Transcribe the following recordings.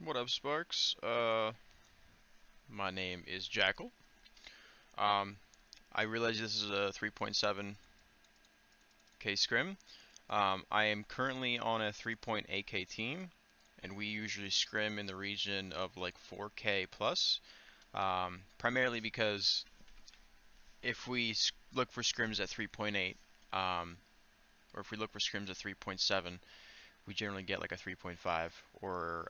What up, Sparks? My name is Jackal. I realize this is a 3.7K scrim. I am currently on a 3.8K team, and we usually scrim in the region of like 4K plus. Primarily because if we look for scrims at 3.8, or if we look for scrims at 3.7, we generally get like a 3.5 or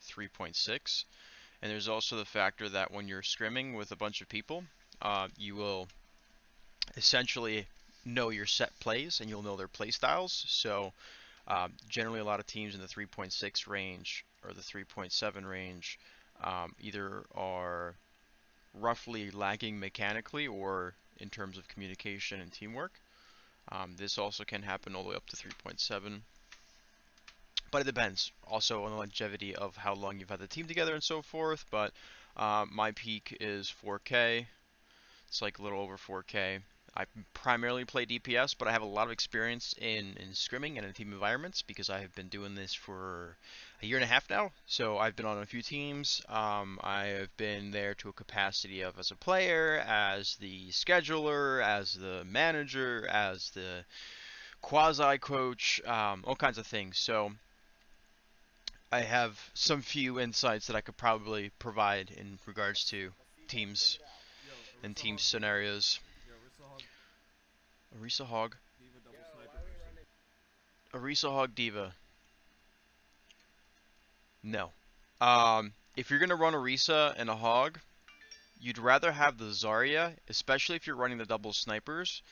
3.6. And there's also the factor that when you're scrimming with a bunch of people, you will essentially know your set plays and you'll know their play styles. So generally a lot of teams in the 3.6 range or the 3.7 range either are roughly lagging mechanically or in terms of communication and teamwork. This also can happen all the way up to 3.7. But it depends also on the longevity of how long you've had the team together and so forth. But my peak is 4K. It's like a little over 4K. I primarily play DPS, but I have a lot of experience in scrimming and in team environments because I have been doing this for a year and a half now. So I've been on a few teams. I have been there to a capacity of as a player, as the scheduler, as the manager, as the quasi coach, all kinds of things. So I have some few insights that I could probably provide in regards to teams and team scenarios. Orisa Hog. Orisa Hog Diva. No. If you're gonna run Orisa and a Hog, you'd rather have the Zarya, especially if you're running the double snipers.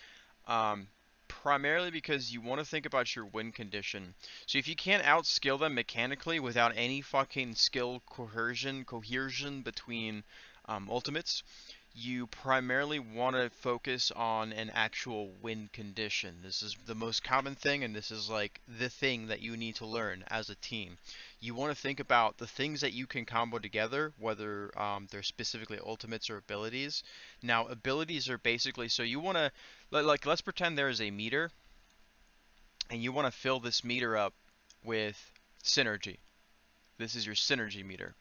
Primarily because you want to think about your win condition. So if you can't outskill them mechanically without any fucking skill cohesion between ultimates, you primarily want to focus on an actual win condition. This is the most common thing, and this is like the thing that you need to learn as a team. You want to think about the things that you can combo together, whether they're specifically ultimates or abilities. Now, abilities are basically, so you want to, like, let's pretend there is a meter, and you want to fill this meter up with synergy. This is your synergy meter.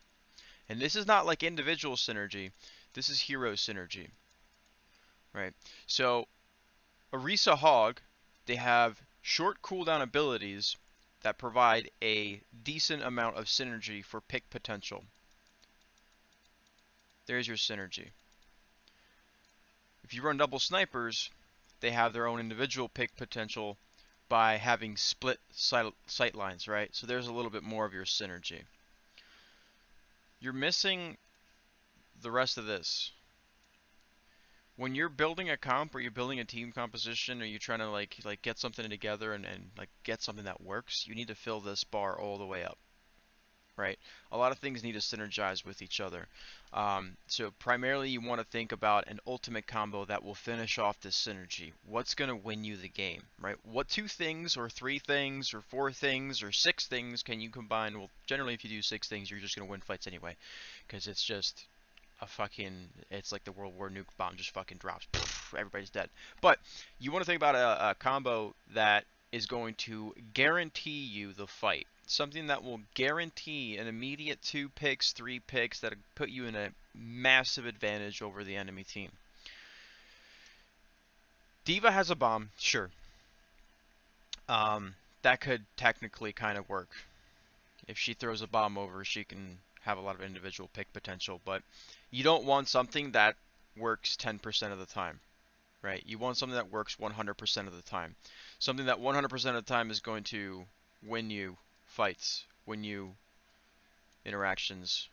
And this is not like individual synergy. This is hero synergy, right? So, Orisa Hog, they have short cooldown abilities that provide a decent amount of synergy for pick potential. There's your synergy. If you run double snipers, they have their own individual pick potential by having split sight lines, right? So there's a little bit more of your synergy. You're missing the rest of this. When you're building a comp or you're building a team composition or you're trying to like get something together and like get something that works, you need to fill this bar all the way up, right? A lot of things need to synergize with each other. So primarily you want to think about an ultimate combo that will finish off this synergy. What's going to win you the game, right? What 2 things or 3 things or 4 things or 6 things can you combine? Well, generally if you do 6 things, you're just going to win fights anyway, because it's just it's like the World War nuke bomb just fucking drops. Everybody's dead. But you want to think about a combo that is going to guarantee you the fight. Something that will guarantee an immediate 2 picks, 3 picks that put you in a massive advantage over the enemy team. D.Va has a bomb, sure. That could technically kind of work. If she throws a bomb over, she can have a lot of individual pick potential, but you don't want something that works 10% of the time, right? You want something that works 100% of the time. Something that 100% of the time is going to win you fights, win you interactions,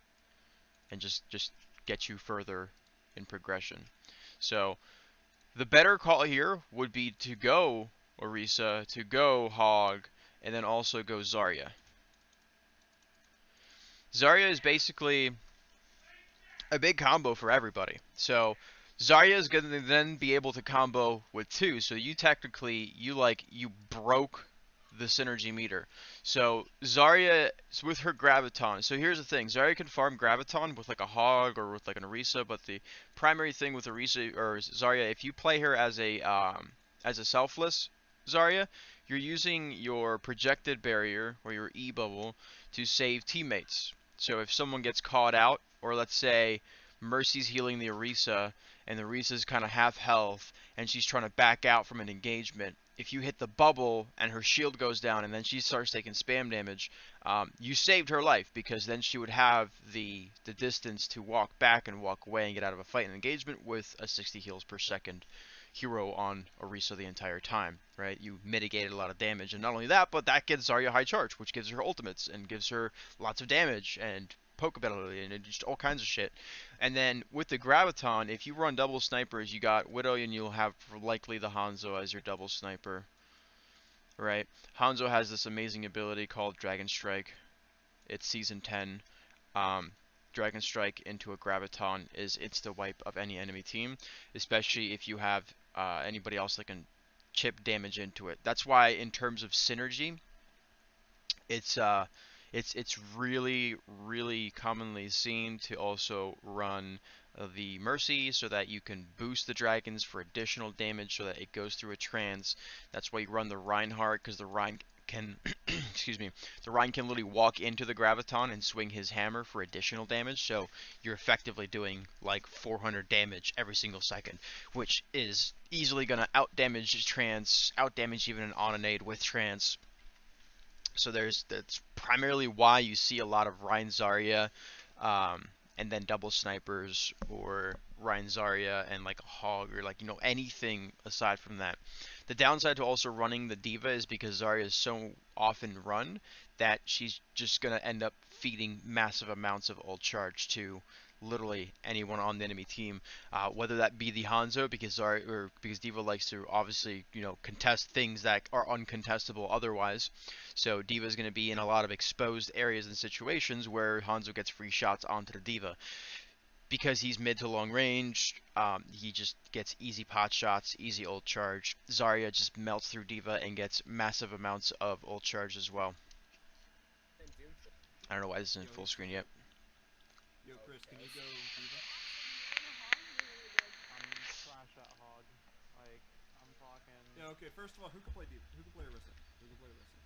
and just get you further in progression. So the better call here would be to go Orisa, to go Hog, and then also go Zarya. Zarya is basically a big combo for everybody. So Zarya is going to then be able to combo with 2. So you technically, you broke the synergy meter. So Zarya with her Graviton. So here's the thing. Zarya can farm Graviton with like a Hog or with like an Orisa, but the primary thing with Orisa or Zarya, if you play her as a selfless, Zarya, you're using your projected barrier or your E bubble to save teammates. So if someone gets caught out, or let's say Mercy's healing the Orisa and the Orisa's kind of half health and she's trying to back out from an engagement, if you hit the bubble and her shield goes down and then she starts taking spam damage, you saved her life because then she would have the distance to walk back and walk away and get out of a fight and engagement with a 60 heals per second hero on Orisa the entire time, right? You mitigated a lot of damage, and not only that, but that gives Zarya high charge, which gives her ultimates and gives her lots of damage and poke ability and just all kinds of shit. And then with the Graviton, if you run double snipers, you got Widow and you'll have likely the Hanzo as your double sniper, right? Hanzo has this amazing ability called Dragon Strike. It's season 10. Um, Dragon Strike into a Graviton is insta wipe of any enemy team, especially if you have anybody else that can chip damage into it. That's why in terms of synergy, it's uh it's really commonly seen to also run the Mercy so that you can boost the dragons for additional damage so that it goes through a trance. That's why you run the Reinhardt, because the Rein can excuse me, the Rein can literally walk into the Graviton and swing his hammer for additional damage, so you're effectively doing like 400 damage every single second, which is easily gonna out damage trance, out damage even an Ononade with trance. So that's primarily why you see a lot of Rein Zarya, and then double snipers, or Rein Zarya and like a hog, or like anything aside from that. The downside to also running the D.Va is because Zarya is so often run that she's just gonna end up feeding massive amounts of ult charge to literally anyone on the enemy team, whether that be the Hanzo, because Zarya, or because D.Va likes to obviously contest things that are uncontestable otherwise. So D.Va is going to be in a lot of exposed areas and situations where Hanzo gets free shots onto the D.Va. Because he's mid to long range, he just gets easy pot shots, easy ult charge. Zarya just melts through D.Va and gets massive amounts of ult charge as well. I don't know why this isn't full screen yet. Yo, Chris, can you go D.Va? I'm trash at hog. Like, I'm talking. Yeah, okay, first of all, who can play D.Va? Who can play Orisa? Who can play Orisa?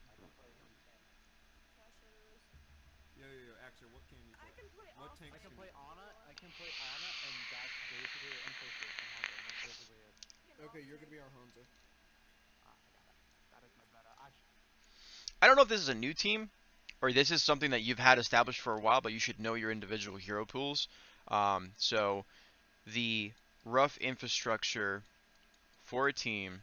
I can play anything. Yo, Axer, what can you play? I can play What off. tanks I can can play you Ana, and that's basically it, and Perseus and Hunter, and that's basically it. Okay, you're gonna be our Hanzo. I got it. That is my better. I don't know if this is a new team, or this is something that you've had established for a while, but you should know your individual hero pools. So the rough infrastructure for a team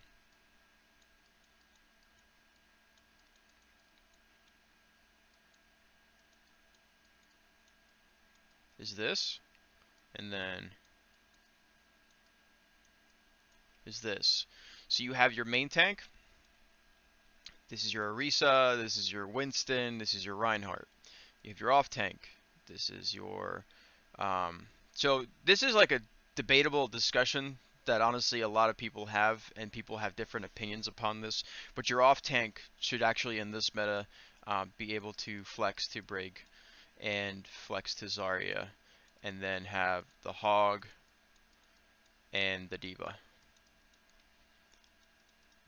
is this, and then is this. So you have your main tank. This is your Orisa, this is your Winston, this is your Reinhardt. You have your off tank. This is your so this is like a debatable discussion that honestly a lot of people have, and people have different opinions upon this. But your off tank should actually in this meta be able to flex to Brig and flex to Zarya, and then have the Hog and the D.Va,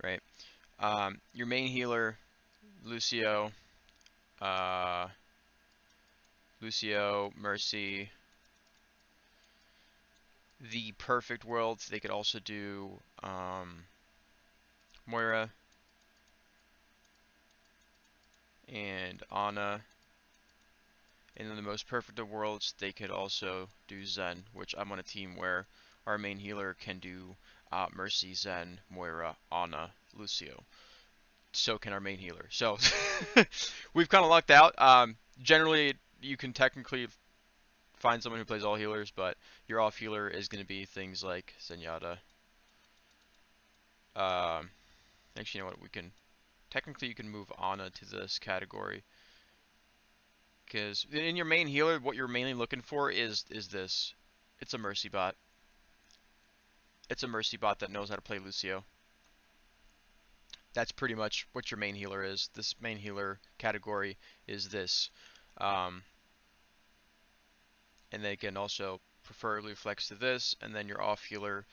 right? Your main healer, Lucio, uh, Mercy. The perfect world, they could also do Moira and Ana. And in the most perfect of worlds, they could also do Zen, which I'm on a team where our main healer can do Mercy, Zen, Moira, Ana, Lucio. So can our main healer. So we've kind of lucked out. Generally, you can technically find someone who plays all healers, but your off healer is going to be things like Zenyatta. Actually, you know what? We can technically you can move Ana to this category, because in your main healer, what you're mainly looking for is this. It's a mercy bot. It's a mercy bot that knows how to play Lucio. That's pretty much what your main healer is. This main healer category is this. Um, and they can also preferably flex to this, and then your off healer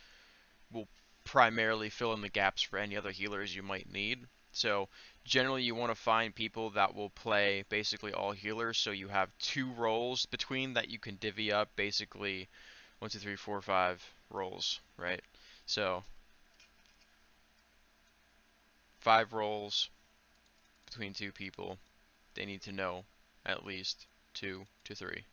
will primarily fill in the gaps for any other healers you might need. So generally you want to find people that will play basically all healers, so you have 2 roles between that you can divvy up, basically 1, 2, 3, 4, 5 roles, right? So 5 roles between 2 people. They need to know at least 2 to 3.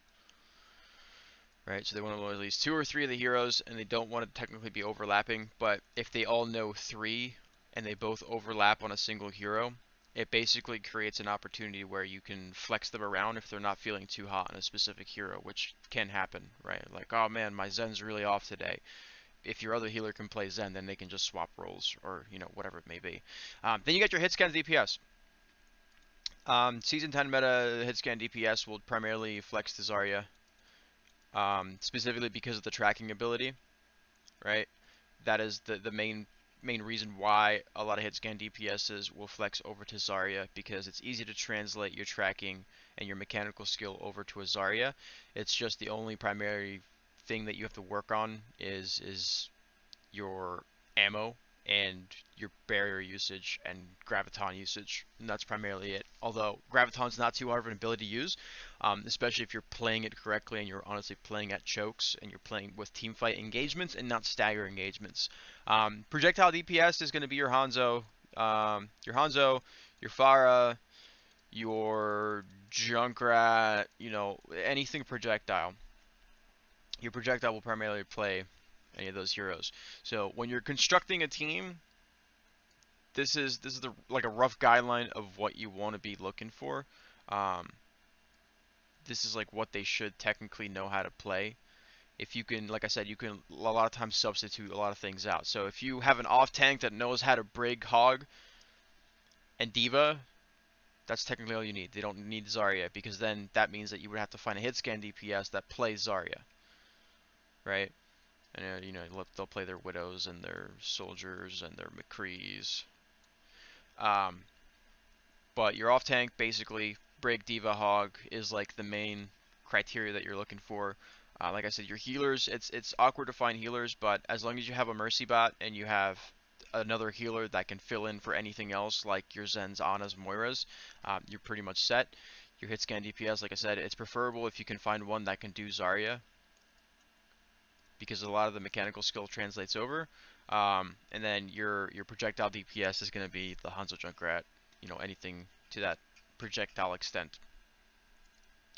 Right, so they want to know at least 2 or 3 of the heroes, and they don't want to technically be overlapping, but if they all know 3 and they both overlap on a single hero, it basically creates an opportunity where you can flex them around if they're not feeling too hot on a specific hero, which can happen, right? Like, oh man, my Zen's really off today. If your other healer can play Zen, then they can just swap roles, or, you know, whatever it may be. Then you got your hit scan DPS. Season 10 meta hit scan DPS will primarily flex to Zarya. Specifically because of the tracking ability, right? That is the main reason why a lot of hit scan DPSs will flex over to Zarya, because it's easy to translate your tracking and your mechanical skill over to a Zarya. It's just the only primary thing that you have to work on is your ammo and your barrier usage and graviton usage, and that's primarily it. Although graviton's not too hard of an ability to use, especially if you're playing it correctly and you're honestly playing at chokes and you're playing with teamfight engagements and not stagger engagements. Projectile DPS is going to be your Hanzo, your Pharah, your Junkrat, you know, anything projectile. Your projectile will primarily play any of those heroes. So when you're constructing a team, this is like a rough guideline of what you want to be looking for. This is like what they should technically know how to play. If you can, like I said, you can a lot of times substitute a lot of things out. So if you have an off tank that knows how to brig Hog and Diva, that's technically all you need. They don't need Zarya, because then that means that you would have to find a hit scan DPS that plays Zarya, right? And you know, they'll play their widows and their soldiers and their McCrees. But your off tank, basically, Brig, Diva, Hog is like the main criteria that you're looking for. Like I said, your healers, it's awkward to find healers, but as long as you have a Mercy bot and you have another healer that can fill in for anything else, like your Zens, Anas, Moiras, you're pretty much set. Your hit scan DPS, like I said, it's preferable if you can find one that can do Zarya, because a lot of the mechanical skill translates over. And then your projectile DPS is going to be the Hanzo Junkrat, you know, anything to that projectile extent.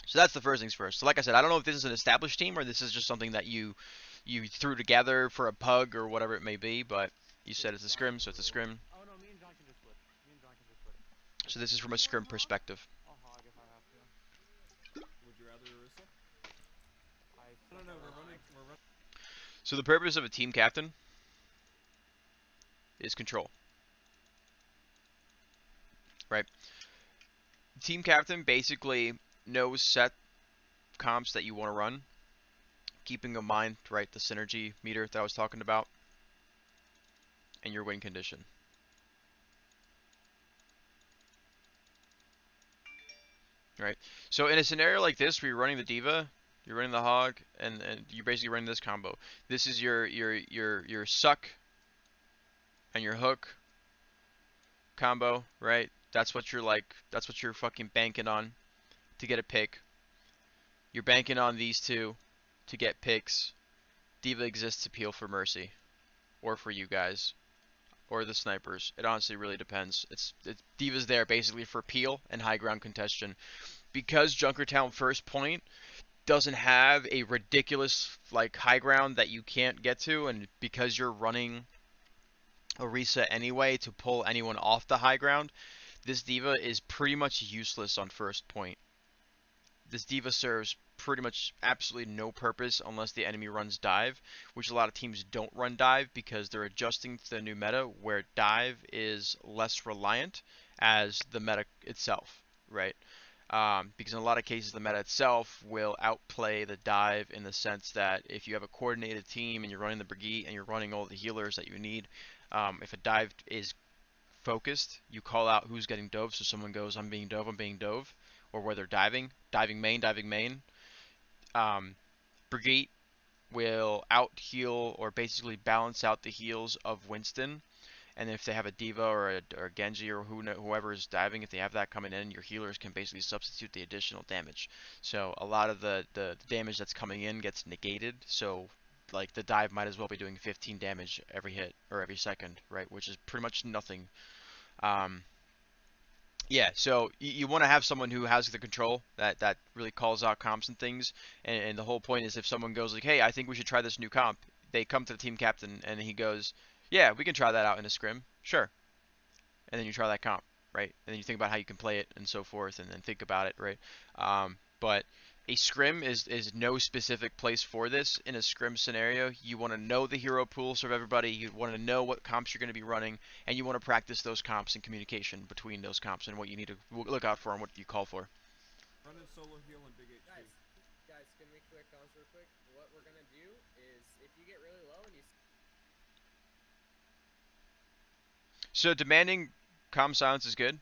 So that's the first things first. So like I said, I don't know if this is an established team or this is just something that you threw together for a pug or whatever it may be, but you said it's a scrim, so it's a scrim. Oh no, me and John can just split. Me and John can just split. So this is from a scrim perspective. I'll hog if I have to. Would you rather Orisa? I No, suck no, at we're hog. running. So the purpose of a team captain is control, right? Team captain basically knows set comps that you want to run, keeping in mind, right, the synergy meter that I was talking about, and your win condition. Right? So in a scenario like this where you're running the Diva, you're running the Hog, and you're basically running this combo. This is your suck and your hook combo, right? That's what you're fucking banking on to get a pick. You're banking on these two to get picks. Diva exists to peel for Mercy, or for you guys, or the snipers. It honestly really depends. It's Diva's there basically for peel and high ground contention. Because Junkertown first point doesn't have a ridiculous like high ground that you can't get to, and because you're running Orisa anyway to pull anyone off the high ground, this Diva is pretty much useless on first point. This Diva serves pretty much absolutely no purpose unless the enemy runs dive, which a lot of teams don't run dive because they're adjusting to the new meta where dive is less reliant as the meta itself, right? Because in a lot of cases the meta itself will outplay the dive in the sense that if you have a coordinated team and you're running the Brigitte and you're running all the healers that you need, if a dive is focused, you call out who's getting dove, so someone goes, I'm being dove, or where they're diving main, Brigitte will out heal or basically balance out the heals of Winston. And if they have a Diva or a Genji or whoever is diving, if they have that coming in, your healers can basically substitute the additional damage. So a lot of the damage that's coming in gets negated. So like the dive might as well be doing 15 damage every hit or every second, right? Which is pretty much nothing. Um, yeah, so you want to have someone who has the control that really calls out comps and things. And the whole point is if someone goes like, hey, I think we should try this new comp, they come to the team captain and he goes, yeah, we can try that out in a scrim. Sure. And then you try that comp, right? And then you think about how you can play it and so forth, and then think about it, right? But a scrim is no specific place for this. In a scrim scenario, you want to know the hero pools of everybody. You want to know what comps you're going to be running, and you want to practice those comps and communication between those comps and what you need to look out for and what you call for. Running solo heal and big HP. Guys, can we click comms real quick? What we're gonna do is if you get really low and you. So demanding comm silence is good.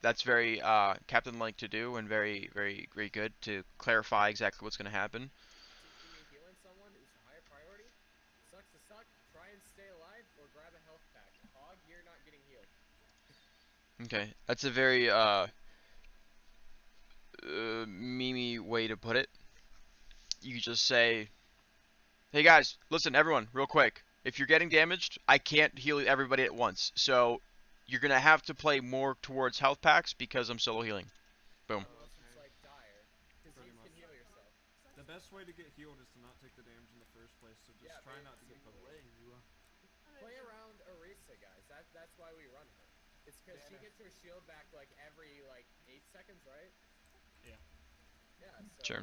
That's very captain-like to do and very, very, very good to clarify exactly what's going to happen. See me healing someone who's a higher priority. Sucks to suck. Try and stay alive or grab a health pack. Hog, you're not getting healed. Okay, that's a very meme way to put it. You just say, hey guys, listen, everyone, real quick. If you're getting damaged, I can't heal everybody at once. So you're going to have to play more towards health packs because I'm solo healing. Boom. Unless it's like dire. Because you can heal yourself. The best way to get healed is to not take the damage in the first place, so just try not to get poked. Play around Orisa, guys. That's why we run her. It's because she gets her shield back like every 8 seconds, right? Yeah. Yeah, so. Sure.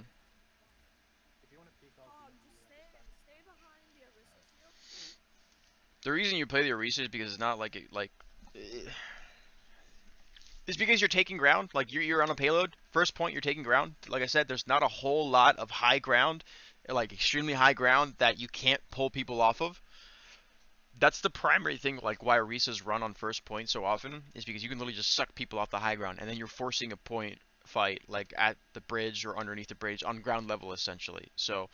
If you want to peek off, just stay behind the Orisa shield. The reason you play the Orisa is because it's not it's because you're taking ground. Like you're on a payload. First point, you're taking ground. Like I said, there's not a whole lot of high ground, like extremely high ground that you can't pull people off of. That's the primary thing, like why Orisas run on first point so often, is because you can literally just suck people off the high ground, and then you're forcing a point fight, like at the bridge or underneath the bridge, on ground level essentially. So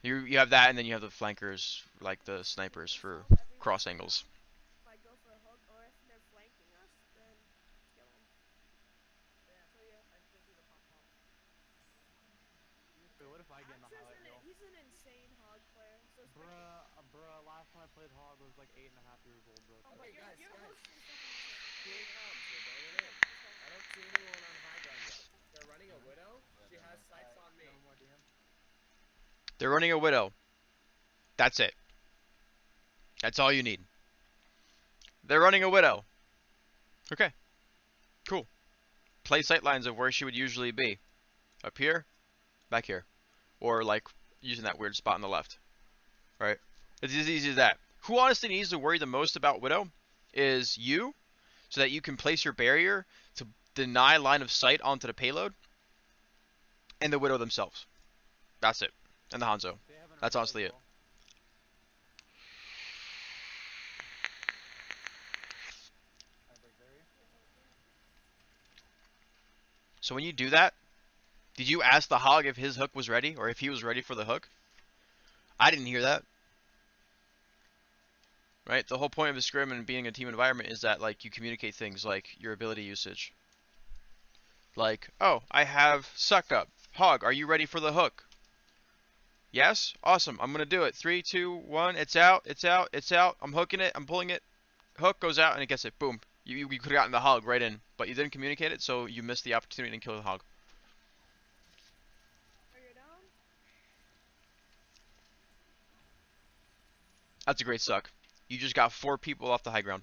you have that, and then you have the flankers, like the snipers for cross angles. If I go for a hook, or if they're flanking us, then kill them. So yeah. But what if I get in the highlight reel? He's an insane hog player. So Bruh, last time I played hog, I was like 8.5 years old, bro. Okay, guys. You're hosting stuff on Here comes. We're bringing in. I don't see anyone on high ground yet. They're running a widow. She has sights on me. They're running a Widow. That's it. That's all you need. They're running a Widow. Okay. Cool. Play sightlines of where she would usually be. Up here, back here. Or like using that weird spot on the left. Right? It's as easy as that. Who honestly needs to worry the most about Widow is you, so that you can place your barrier to deny line of sight onto the payload, and the Widow themselves. That's it. And the Hanzo. That's honestly it. So when you do that, did you ask the Hog if his hook was ready, or if he was ready for the hook? I didn't hear that. Right? The whole point of a scrim and being a team environment is that like you communicate things like your ability usage. Like, oh, I have suck up. Hog, are you ready for the hook? Yes? Awesome. I'm gonna do it. 3, 2, 1, it's out, it's out, it's out. I'm hooking it, I'm pulling it. Hook goes out and it gets it. Boom. You could have gotten the Hog right in, but you didn't communicate it, so you missed the opportunity to kill the Hog. Are you down? That's a great suck. You just got 4 people off the high ground.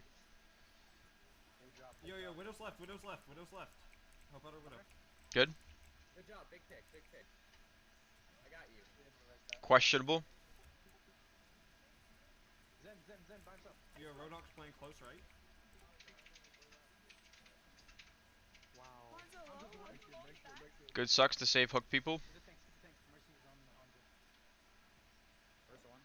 Yo, Widow's left, Widow's left, Widow's left. Help out our Widow. Good. Good job. Big pick. Big pick. I got you. Questionable. Zen, by himself. Yo, Rodok's playing close, right? Wow. Good sucks to save hook people. Mercy's on the Where's the one?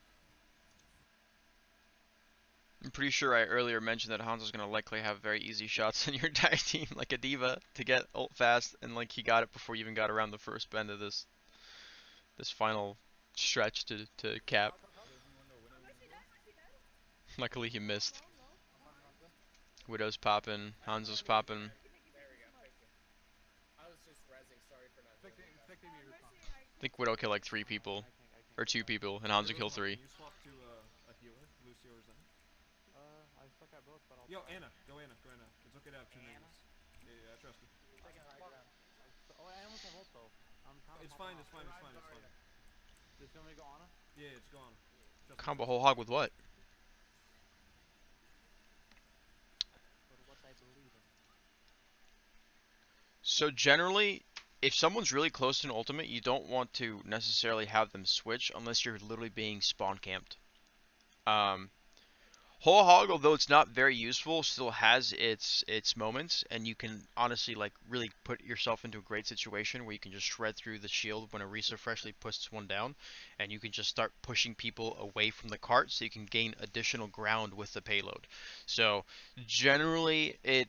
I'm pretty sure I earlier mentioned that Hanzo's gonna likely have very easy shots in your entire team, like a diva, to get ult fast, and like he got it before you even got around the first bend of this final stretch to cap. Raising window, window, I'm actually window. dead. I'm actually dead. Luckily he Low, missed. low, low. Widow's popping. Hanzo's popping. There we go. Thank you. I was just rezzing. Sorry for not doing it. Inflicting me with Mercy, time. I think Widow killed like 3 people. I can't Or get 2 that. people. And Hanzo Hey, killed Roadhog, 3. can you swap to a healer, Lucio or Zen? I suck at both, but I'll Yo, try. Anna, go Anna, go Anna. It's okay to have two Anna? negatives. Yeah, I trust you. Oh, I almost have ult though. I'm trying to It's pop fine, it it's off. fine, it's fine, it's fine. Just you want me to go Ana? Yeah, it's gone. Trust me, Combo trust whole me. hog with what? But what I believe in. So generally, if someone's really close to an ultimate, you don't want to necessarily have them switch unless you're literally being spawn camped. Whole hog, although it's not very useful, still has its moments, and you can honestly like really put yourself into a great situation where you can just shred through the shield when Orisa freshly puts one down, and you can just start pushing people away from the cart so you can gain additional ground with the payload. So generally, it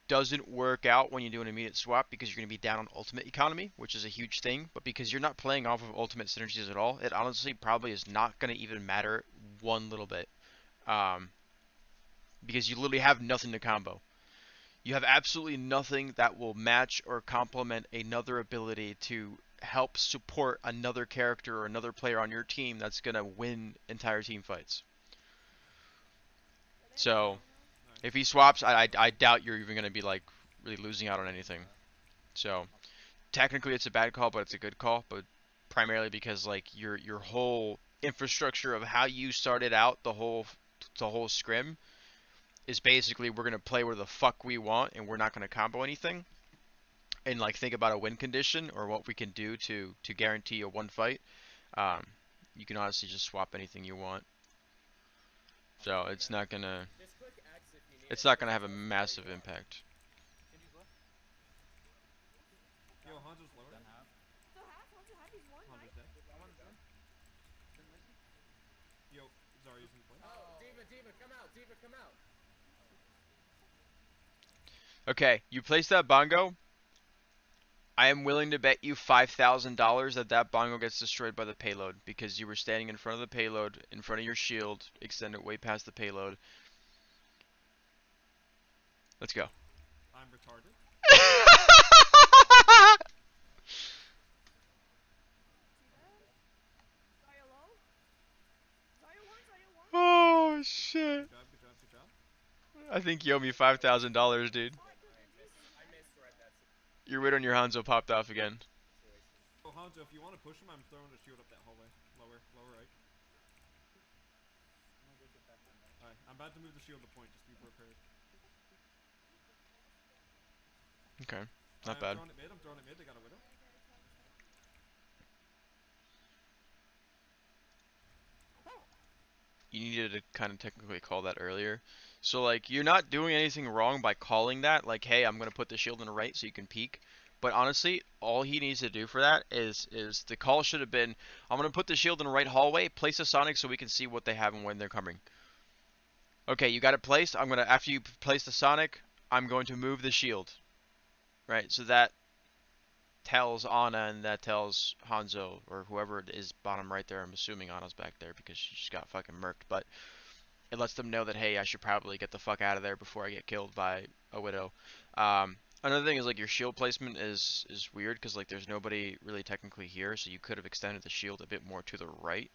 doesn't work out when you do an immediate swap because you're going to be down on ultimate economy, which is a huge thing. But because you're not playing off of ultimate synergies at all, it honestly probably is not going to even matter one little bit. Because you literally have nothing to combo. You have absolutely nothing that will match or complement another ability to help support another character or another player on your team that's going to win entire team fights. Yeah, they have So Rhino. Nice. if he swaps, I doubt you're even going to be like really losing out on anything. So technically it's a bad call, but it's a good call. But primarily because like your whole infrastructure of how you started out the whole scrim is basically we're gonna play where the fuck we want and we're not gonna combo anything. And like think about a win condition or what we can do to guarantee a one fight. Um, you can honestly just swap anything you want. So it's not gonna Just click X if you need it. have a massive impact. Genji's low. Yo, Hanzo's lower. Done half. So half, once you have, he's one, Hanzo's right? dead. That one's done. Didn't miss it. Yo, Zarya's in play. Oh, Diva, come out. Diva, come out. Okay, you place that bongo. I am willing to bet you $5,000 that that bongo gets destroyed by the payload because you were standing in front of the payload, in front of your shield, extended way past the payload. Let's go. I'm retarded. See that? Zarya low. Zarya one. Oh shit! Good job, good job, good job. I think you owe me $5,000, dude. Fine, kill Genji. I misread that Your Widow and your Hanzo popped off again. situation. Oh, Hanzo, if you want to push him, I'm throwing a shield up that hallway. Lower, lower right. I'm gonna go get back in there. Alright, I'm about to move the shield to point. Just be prepared. Okay, not I'm bad. throwing it mid. I'm throwing it mid. They got a widow. You needed to kind of technically call that earlier. So like you're not doing anything wrong by calling that. Like, hey, I'm gonna put the shield in the right so you can peek. But honestly, all he needs to do for that is the call should have been, I'm gonna put the shield in the right hallway, place a Sonic so we can see what they have and when they're coming. Okay, you got it placed. I'm gonna after you place the Sonic, I'm going to move the shield. Right, so that tells Ana and that tells Hanzo or whoever it is bottom right there. I'm assuming Ana's back there because she just got fucking murked, but it lets them know that hey, I should probably get the fuck out of there before I get killed by a widow. Another thing is like your shield placement is weird because like there's nobody really technically here, so you could have extended the shield a bit more to the right,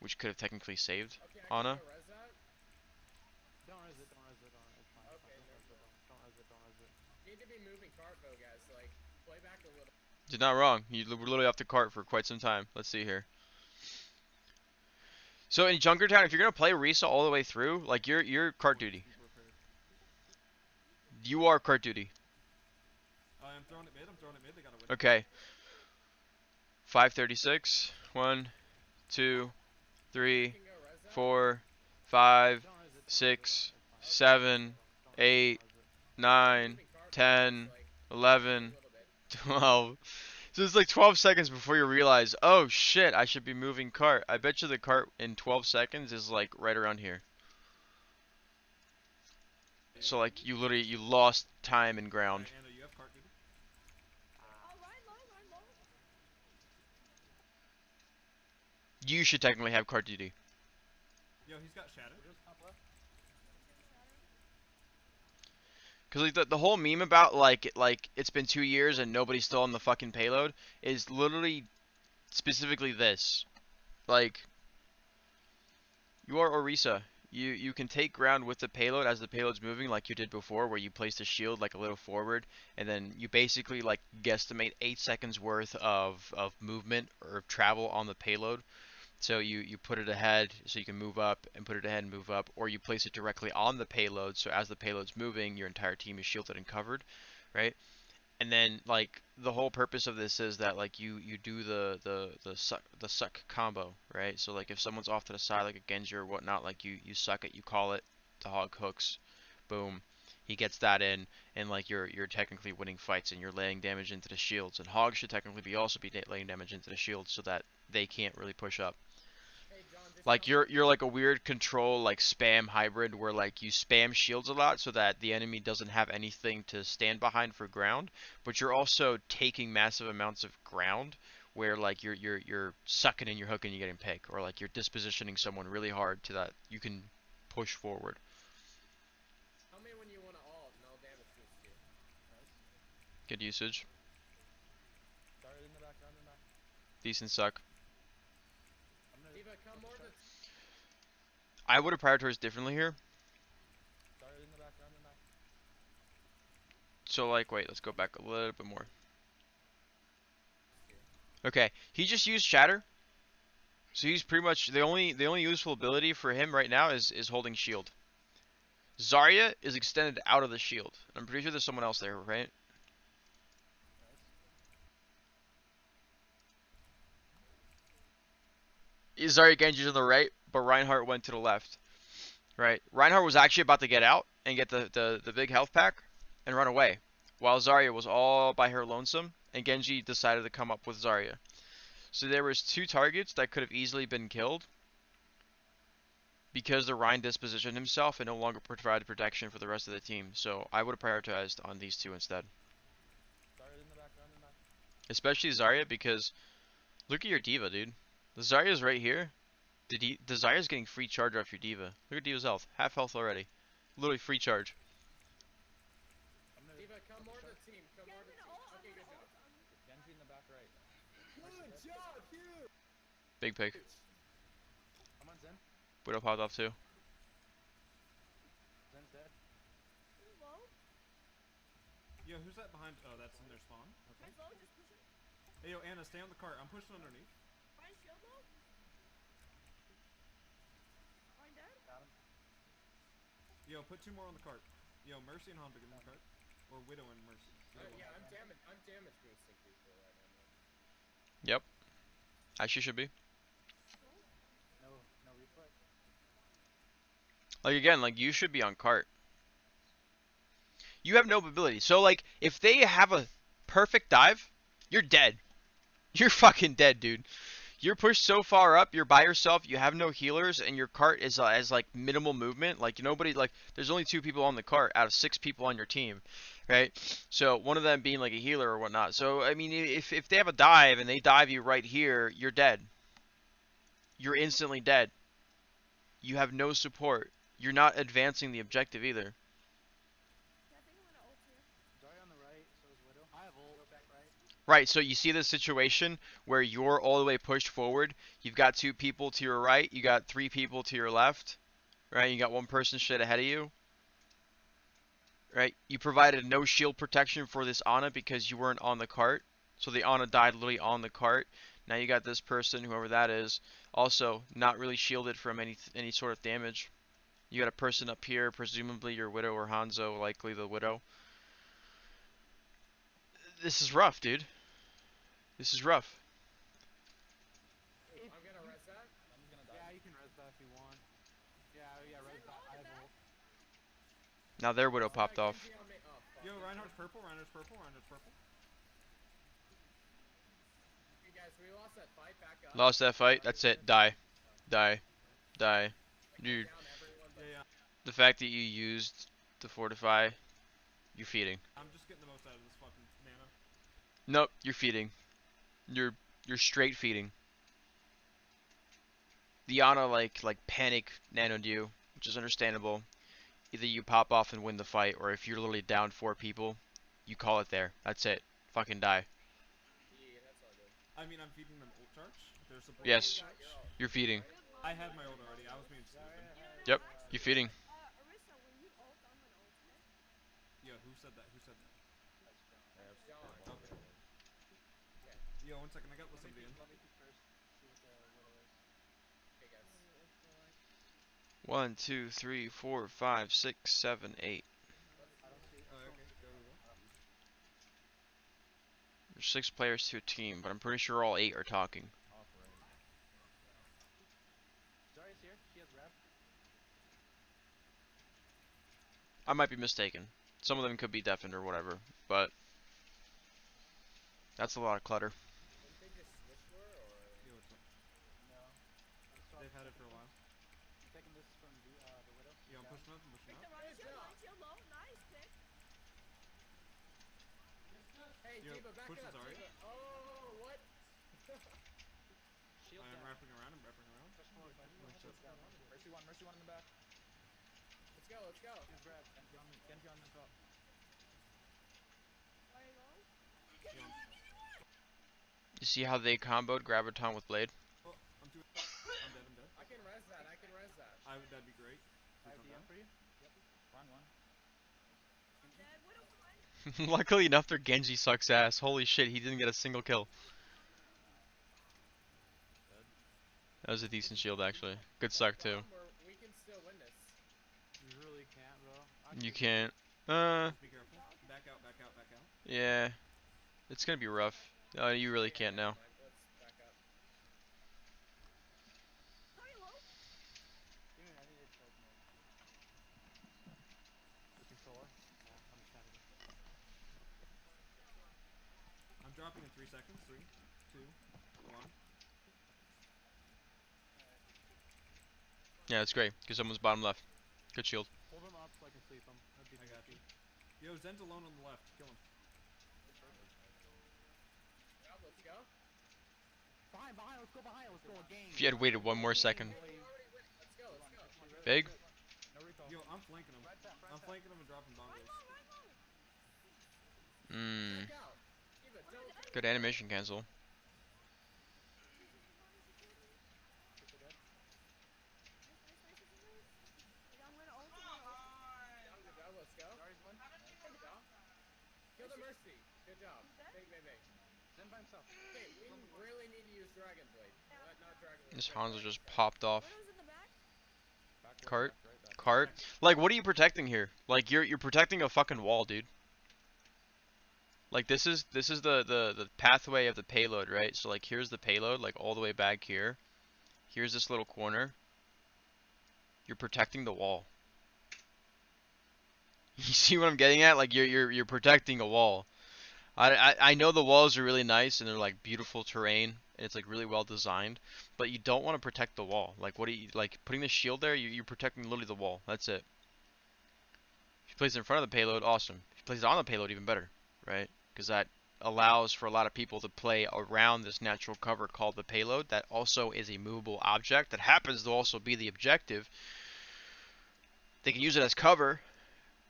which could have technically saved Okay, I can Ana. go res that. Don't res it, don't res it, don't. It's fine. Okay, Don't res it, don't res it, don't res it. Need to be moving cart though, guys. Like, play back a little. You're not wrong. You were literally off the cart for quite some time. Let's see here. So in Junkertown, if you're gonna play Risa all the way through, like you're cart duty. Be prepared. You are cart duty. I'm throwing it mid. I'm throwing it mid. They got a widow. Okay. 536. 1, 2, 3, You can go res that. 4, 5, Don't res it, don't res it, 6, don't. It's fine. 7, Don't, 8, don't res it. 9, Moving cart, 10, like, 11, a little bit. 12. So it's like 12 seconds before you realize, oh shit, I should be moving cart. I bet you the cart in 12 seconds is like right around here. So like you literally you lost time and ground. Alright, Anna, you have cart duty. Oh, Ryan low. You should technically have card duty. Yo, he's got Shadow. Just top left. Cause like the whole meme about like it's been 2 years and nobody's still on the fucking payload is literally specifically this. Like, you are Orisa. You can take ground with the payload as the payload's moving, like you did before, where you placed a shield like a little forward, and then you basically like guesstimate 8 seconds worth of movement or travel on the payload. So you put it ahead so you can move up, and put it ahead and move up, or you place it directly on the payload, so as the payload's moving, your entire team is shielded and covered, right? And then like the whole purpose of this is that like you do the suck combo, right? So like if someone's off to the side like a Genji or whatnot, like you suck it, you call it, the hog hooks, boom, he gets that in, and like you're technically winning fights and you're laying damage into the shields, and hog should technically be also be laying damage into the shields so that they can't really push up. Hey, John, just Like tell me- you're like a weird control like spam hybrid where like you spam shields a lot so that the enemy doesn't have anything to stand behind for ground, but you're also taking massive amounts of ground where like you're sucking and you're hooking, you're getting pick, or like you're dispositioning someone really hard to that you can push forward. Tell me when you want to ult, and I'll damage boost you. Good usage. Started in the back, round in the back. Decent suck. I'm gonna Diva, come more to. I would have prioritized differently here. started in the back, round in the back. So like wait, let's go back a little bit more. Okay, he just used Shatter. So he's pretty much the only useful ability for him right now is holding shield. Zarya is extended out of the shield. I'm pretty sure there's someone else there, right? Zarya Genji's on the right, but Reinhardt went to the left. Right? Reinhardt was actually about to get out and get the big health pack and run away, while Zarya was all by her lonesome, and Genji decided to come up with Zarya. So there was 2 targets that could have easily been killed because the Rhine dispositioned himself and no longer provided protection for the rest of the team. So I would have prioritized on these 2 instead. Started in the back, round in the back. Especially Zarya, because look at your diva, dude. The Zarya's right here. The Zarya's getting free charge off your diva. Look at diva's health. Half health already. Literally free charge. I'm gonna Diva, come more to the team. Come Yeah, more I'm to the gonna team. ult. I'm Okay, good gonna job. ult. Genji in the back right. Good job, huge. Big pick. I'm on Zen. Widow popped off too. Zen's dead. Who's low? Yo, who's that behind? Oh, that's in their spawn. Okay. Mine's low. Just push it. Hey, yo, Anna, stay on the cart. I'm pushing underneath. Mine's shield low. Mine dead. Got him. Yo, put 2 more on the cart. Yo, Mercy and Honda get in the cart. Or Widow and Mercy. Yeah, I'm damage boosting people right now. Man. Yep. Actually should be. No replay. Like again, like you should be on cart. You have no ability. So like if they have a perfect dive, you're dead. You're fucking dead, dude. You're pushed so far up, you're by yourself, you have no healers, and your cart is has like minimal movement. Like nobody, like there's only 2 people on the cart out of 6 people on your team, right? So one of them being like a healer or whatnot. So I mean, if they have a dive and they dive you right here, you're dead. You're instantly dead. You have no support. You're not advancing the objective either. Yeah, I think I'm gonna ult here. Zarya on the right, so is Widow. I have ult. Widow back right. Right, so you see this situation where you're all the way pushed forward. You've got 2 people to your right. You got 3 people to your left. Right, you got 1 person straight ahead of you. Right, you provided no shield protection for this Ana because you weren't on the cart. So the Ana died literally on the cart. Now you got this person, whoever that is, also not really shielded from any sort of damage. You got a person up here, presumably your Widow or Hanzo, likely the Widow. This is rough, dude. This is rough. I'm gonna res that. I'm just gonna die. Yeah, you can res that if you want. Yeah, res that. I have ult. Now their Widow popped off. Genji on me. Oh, fuck. Yo, Reinhardt's purple. Reinhardt's purple. Reinhardt's purple. You guys, we lost that fight. Back up. Lost that fight. That's it. Die. Die. Die. Dude, Down everyone, but Yeah, yeah. the fact that you used the fortify, you're feeding. I'm just getting the most out of this fucking mana. Nope, you're feeding. You're straight feeding. the Ana like panic nanoed you, which is understandable. Either you pop off and win the fight, or if you're literally down 4 people, you call it there. That's it. Fucking die. Yeah, that's all good. I mean, I'm feeding them ult charge. They're supposed Yes. to ult charge. You're feeding. I had my ult already. I was being stupid. Yep. You feeding. Arissa, when you ult, I'm gonna ult, okay? Yo, who said that? Who said that? Gone. Okay. Okay. Yo, 1 second. I got somebody in. Let me peek first. See what the widow is. Okay, guys. 1, 2, 3, 4, 5, 6, 7, 8. I don't see. Oh, okay. Go, go, go. There's 6 players to a team, but I'm pretty sure all 8 are talking. Zarya's here. She has grab. I might be mistaken. Some of them could be deafened or whatever, but that's a lot of clutter. Didn't they just switch to her, or? Yo, what's up? No. I'm still They've had it for a while. I'm taking this from the widow. Yo, I'm Down. pushing up. I'm pushing Pick up. the right Good shield, job. right shield low. Nice pick. Hey, Yo, Diva, back push it the up, Zarya. Diva. Oh, what? Shield I'm down. wrapping around. I'm wrapping around. Push forward. Shield's down. Mercy one in the back. Let's go, let's go. She's grab. Genji on the top. Where are you going? Yo, You see how they comboed Graviton with Blade? oh, I'm dead. I'm dead. I can res that, I can res that. That'd be great. I have Please DM don't for you. Yep. Wrong one. I'm dead. Widow behind. Luckily enough, their Genji sucks ass. Holy shit, he didn't get a single kill. That was a decent shield, actually. Good suck, too. We can still win this. You really can't, bro. You can't. Just be careful. Back out, back out, back out. Yeah. It's gonna be rough. You really can't now. Let's back up. Sorry, low. Give me. I need to charge mode. The controller. Understandable. I'm dropping in 3 seconds. 3, 2, 1. Yeah, it's great, because someone's bottom left. Good shield. Hold him up so I can sleep him. That'd be I got GG. you. Yo, Zen's alone on the left. Kill him. Yep, let's go. Behind. Let's go behind. Let's go again. If you had waited one more second. We're already winning. Let's go, let's go. Big? No repo. Yo, I'm flanking him. Right tap. I'm flanking him and dropping Right bongos. low, right low. Mmm. Back out. Diva, don't. Good animation cancel. Nice, nice. I'm gonna ult. Down, good job, let's go. Zarya's one. Good job. Kill the Mercy. Good job. Big. Zen by himself. Okay, we really need to use Dragon Blade. Not Dragon Blade. This Hanzo just popped off. Widow's in the back. Cart? Cart? Like, what are you protecting here? Like, you're protecting a fucking wall, dude. Like, this is the pathway of the payload, right? So, like, here's the payload, like, all the way back here. Here's this little corner. You're protecting the wall. You see what I'm getting at? Like, you're protecting a wall. I know the walls are really nice and they're like beautiful terrain and it's like really well designed, but you don't want to protect the wall. Like, what do you like putting the shield there? You're protecting literally the wall. That's it. If you place it in front of the payload, awesome. If you place it on the payload, even better, right? Because that allows for a lot of people to play around this natural cover called the payload. That also is a movable object that happens to also be the objective. They can use it as cover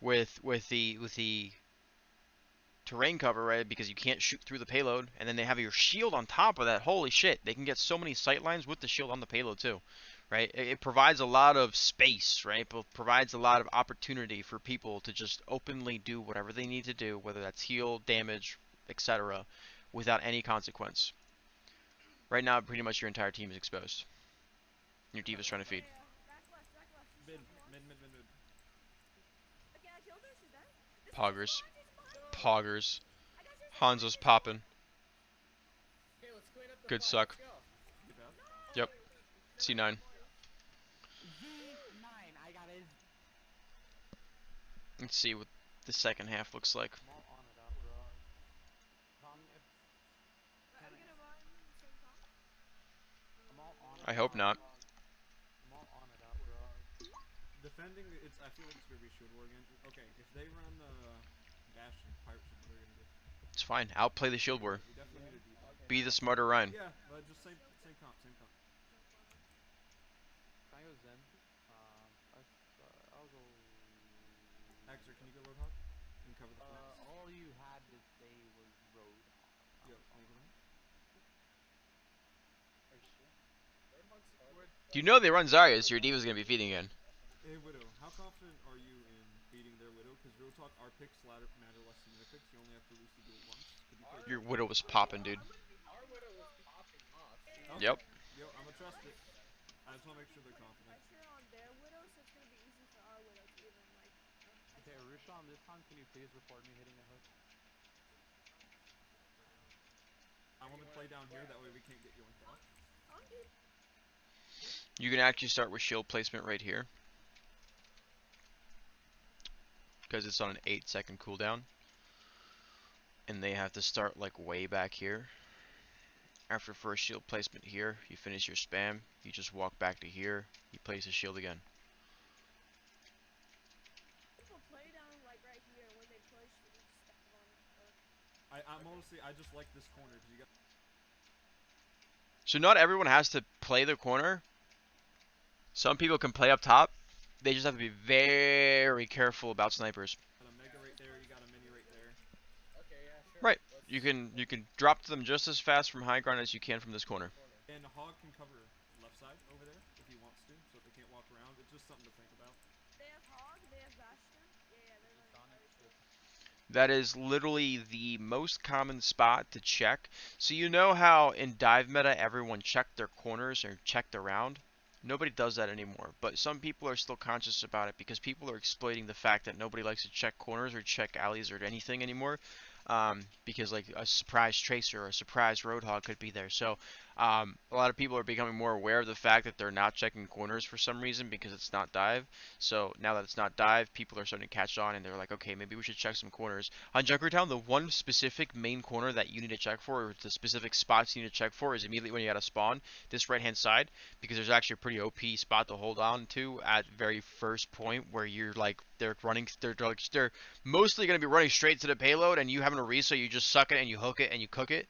with the terrain cover, right? Because you can't shoot through the payload, and then they have your shield on top of that. Holy shit, they can get so many sight lines with the shield on the payload too, right? It provides a lot of space, right? It provides a lot of opportunity for people to just openly do whatever they need to do, whether that's heal, damage, etc., without any consequence. Right now, pretty much your entire team is exposed. Your diva's trying to feed. Yeah, back left. Mid, She's second one. mid. Okay, I killed her. She's dead. This is Poggers. behind, this is behind. Poggers. I got you. Hanzo's popping. Okay, let's clean up the Good fight. suck. Let's go. Good job. Yep. C9. Z9. I got his. Let's see what the second half looks like. I'm all on it out, bro. Tom, if I'm gonna run the same time. I'm all on it. I hope not. I'm all on it out, bro. Defending, I feel like it's gonna be shield war again. Okay, if they run Bastion, Pirate Ship, what are we gonna do? It's fine. Outplay the shield war. We definitely need a deep. Be the smarter Ryan. Yeah, but just same comp. Mayo's in. I'll go. Axer, can you go Roadhog and cover the flanks? All you had to say was Roadhog. Yo, negative. Oh shit. Roadhog's hard. Do you know they run Zarya, so your Diva's gonna be feeding in. Hey Widow, how confident are you in beating their Widow? Because real talk, our picks matter less than their picks. You only have to lose the duel once. Could you play? Your Widow was popping, dude. Our Widow was popping off. Okay. Yep. Yo, I'm gonna trust it. I just wanna make sure they're confident. Pressure on their widow, so it's gonna be easy for our widow to even like. Okay, Rushan, this time can you please record me hitting a hook? I want to play down here. That way we can't get yoinked off. Dude. You can actually start with shield placement right here, because it's on an 8-second cooldown, and they have to start like way back here. After first shield placement here, you finish your spam, you just walk back to here, you place a shield again. People play down like right here when they push, they just step on it. I'm honestly, I just like this corner. Cause you got. So not everyone has to play the corner. Some people can play up top. They just have to be very careful about snipers. You got a mega right there. You got a mini right there. Okay, yeah, sure. Right. You can drop to them just as fast from high ground as you can from this corner. And Hog can cover left side over there if he wants to, so they can't walk around. It's just something to think about. They have Hog, they have Bastion. Yeah, they're running pirate ship. That is literally the most common spot to check. So you know how in dive meta everyone checked their corners or checked around? Nobody does that anymore, but some people are still conscious about it because people are exploiting the fact that nobody likes to check corners or check alleys or anything anymore. Because like a surprise tracer or a surprise roadhog could be there. So a lot of people are becoming more aware of the fact that they're not checking corners for some reason because it's not dive. So now that it's not dive, people are starting to catch on and they're like, okay, maybe we should check some corners. On Junkertown, the one specific main corner that you need to check for, or the specific spots you need to check for, is immediately when you got to spawn this right hand side, because there's actually a pretty OP spot to hold on to at very first point where you're like, they're mostly going to be running straight to the payload, and you having a reset, you just suck it and you hook it and you cook it.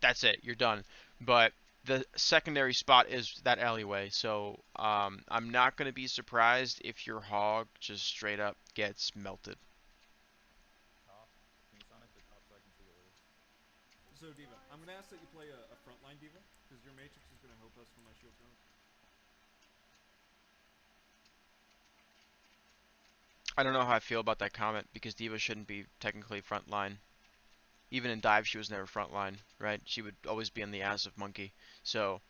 That's it. You're done. But the secondary spot is that alleyway. So I'm not going to be surprised if your hog just straight up gets melted. Top. Can you sonic the top so I can see what it is? So Diva, I'm gonna ask that you play a frontline Diva because your matrix is gonna help us when my shield's going. I don't know how I feel about that comment because Diva shouldn't be technically frontline. Even in dive, she was never frontline, right? She would always be on the ass of Monkey. So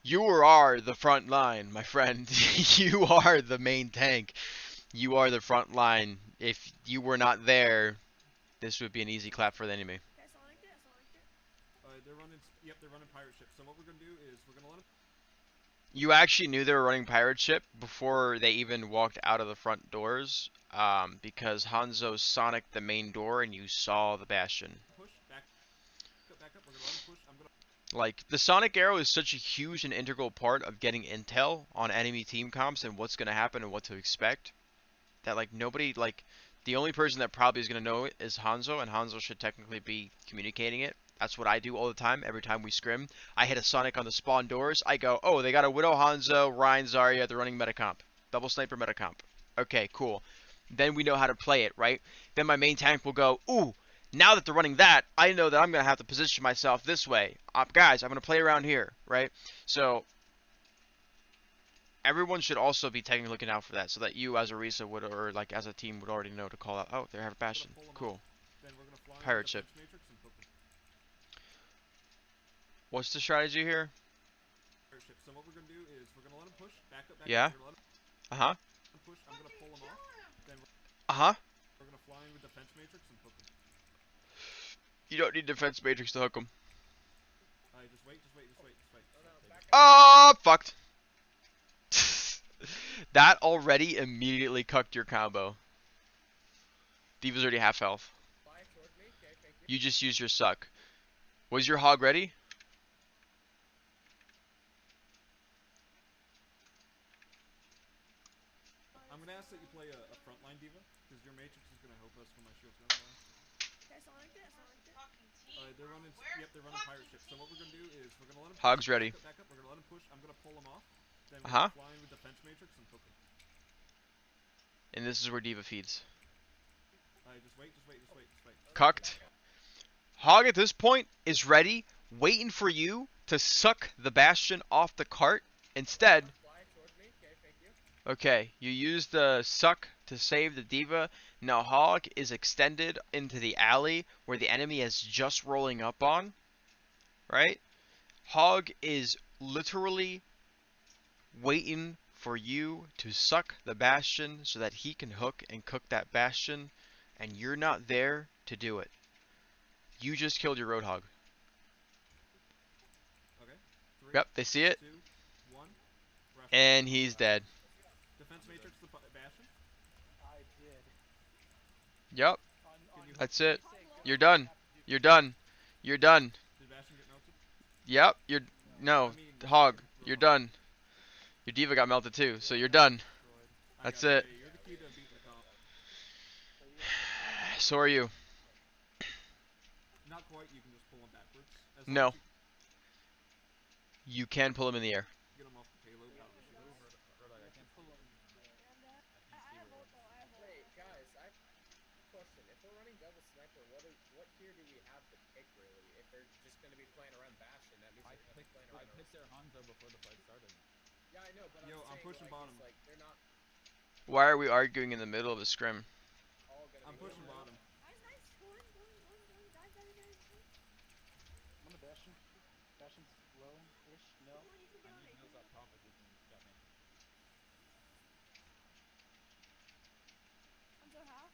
you are the front line, my friend. You are the main tank. You are the front line. If you were not there, this would be an easy clap for the enemy. Okay, Sonic it, Sonic it. They're running. Yep, they're running pirate ship. So what we're gonna do is we're gonna let them. You actually knew they were running pirate ship before they even walked out of the front doors, because Hanzo sonicked the main door and you saw the bastion. Push back up. We're gonna let them push. I'm gonna. Like, the sonic arrow is such a huge and integral part of getting intel on enemy team comps and what's going to happen and what to expect, that like nobody, like, the only person that probably is going to know it is Hanzo, and Hanzo should technically be communicating it. That's what I do all the time. Every time we scrim, I hit a sonic on the spawn doors. I go, oh, they got a Widow, Hanzo, Ryan, Zarya. They're running metacomp. Double sniper metacomp. Okay, cool. Then we know how to play it, right? Then my main tank will go, ooh, now that they're running that, I know that I'm going to have to position myself this way. Guys, I'm going to play around here, right? So everyone should also be technically looking out for that, so that you as a Risa would, or like as a team, would already know to call out, oh, they have a bastion. Cool. Then we're gonna fly Pirate ship. matrix and poke them. What's the strategy here? Pirate ship. So what we're gonna do is we're gonna let them push. Back up. Yeah. We're gonna let them Uh-huh. push. I'm gonna pull them off. Then Uh-huh. we're gonna fly in with defense matrix and poke them. You don't need defense matrix to hook them. Just wait. Oh, fucked. That already immediately cucked your combo. Diva's already half health. Fly toward me. Okay, thank you. You just used your suck. Was your hog ready? I'm gonna ask that you play a frontline Diva because your matrix is gonna help us when my shield's going down. Okay, Sonic it, Sonic it. They're running. Yep, they're running pirate ship. So what we're gonna do is we're gonna let them. Hog's ready. Back up. We're gonna let them push. I'm gonna pull them off. Then we Uh-huh. fly in with defense matrix and hook him. And this is where Diva feeds. Just wait, just wait, just wait, just wait. Cucked. Hog at this point is ready, waiting for you to suck the Bastion off the cart. Instead, Fly toward me. Okay, thank you. okay, you use the suck to save the Diva. Now Hog is extended into the alley where the enemy is just rolling up on. Right? Hog is literally waiting for you to suck the Bastion so that he can hook and cook that Bastion. And you're not there to do it. You just killed your Roadhog. Okay. 3, Yep, they see it. 2, 1. Rush. And he's dead. Defense matrix the Bastion. I did. Yep, Can you that's hook it. You're done. You're done. You're done. Did Bastion get melted? Yep, you're... No, I mean, Hog, Roadhog. you're done. Your Diva got melted too, so you're done. Destroyed. That's I got it. you. You're the key to beating the comp. So you So are you. Not quite. You can just pull him backwards. As long No. as You can pull him in the air. you get him off the payload out of the shield. Rodak, I can't pull see. him. And I can't I see have where ult though. I have ult. Wait, guys, I have a question. If we're running double sniper, what tier do we have to pick really? If they're just gonna be playing around Bastion, that means I they're gonna be playing I around. picked their Hanzo before the fight started. Yeah, I know, but Yo, I'm I'm saying, pushing like, bottom. it's like they're not Why are we arguing in the middle of the scrim? all gonna I'm be pushing going bottom. Nice, nice. Go in, go in, go in, go in. Dive, dive, dive, dive. I'm on the Bastion. Bastion's low-ish. No. Come on, you can I get on need it. nils up top if you can get me. I'm so half.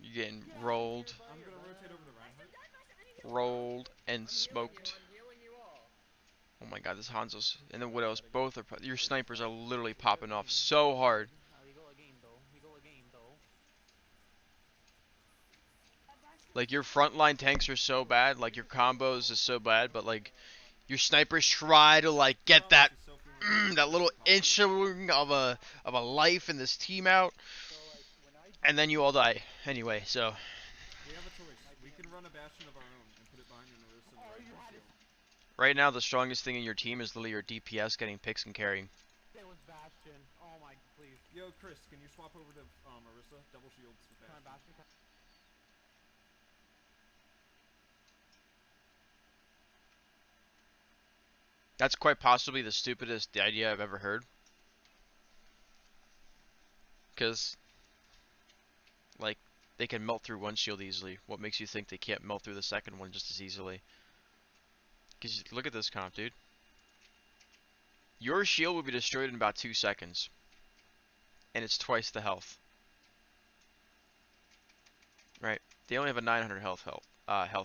You're getting Get out of rolled, here, I'm buddy. gonna rotate over to Nice, Reinhardt. I'm dead, nice. I need heal. rolled, and I'm smoked. healing you all. Oh my god, this Hanzo's and the Widows both are... Your snipers are literally popping off so hard. We go again though. We go again though. That Bastion. Like, your frontline tanks are so bad, like, your combos is so bad, but, like, your snipers try to, like, get that, Promise is so feeling that little positive. inching of a life in this team out, So like when I and then you all die. Anyway, so, We have a choice. We can run a Bastion of our own and put it behind an Orisa and Oh, the you right had it. shield. right now the strongest thing in your team is literally your DPS getting picks and carrying. It was Bastion. Oh my, please. Yo, Chris, can you swap over to Orisa? Double shields with Come on, Bastion. Bastion. That's quite possibly the stupidest idea I've ever heard. Because, like, they can melt through one shield easily. What makes you think they can't melt through the second one just as easily? Because look at this comp, dude. Your shield will be destroyed in about 2 seconds. And it's twice the health. Right? They only have a 900 health